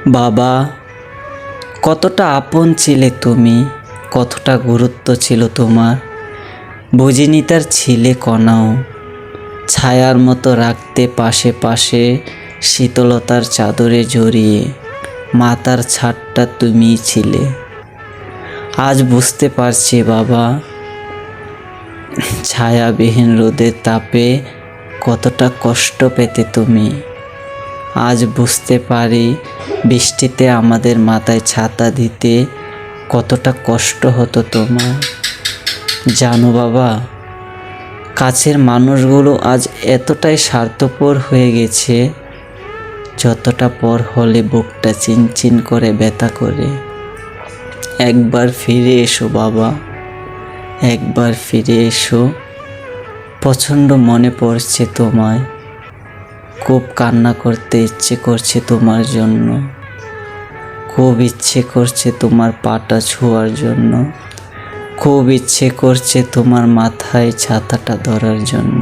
বাবা, কতটা আপন ছিলে তুমি, কতটা গুরুত্ব ছিল তোমার। বুঝিনি তার ছিলে কণাও, ছায়ার মতো রাখতে পাশে পাশে, শীতলতার চাদরে জড়িয়ে মাতার ছাদটা তুমিই ছিলে। আজ বুঝতে পারছি বাবা, ছায়াবিহীন রোদের তাপে কতটা কষ্ট পেতে তুমি। আজ বুঝতে পারি বৃষ্টিতে আমাদের মাথায় ছাতা দিতে কতটা কষ্ট হতো তোমার। জানো বাবা, কাছের মানুষগুলো আজ এতটাই স্বার্থপর হয়ে গেছে, যতটা পর হলে বুকটা চিনচিন করে ব্যথা করে। একবার ফিরে এসো বাবা, একবার ফিরে এসো। প্রচণ্ড মনে পড়ছে তোমায়, খুব কান্না করতে ইচ্ছে করছে তোমার জন্য, খুব ইচ্ছে করছে তোমার পাটা ছোঁয়ার জন্য, খুব ইচ্ছে করছে তোমার মাথায় ছাতাটা ধরার জন্য।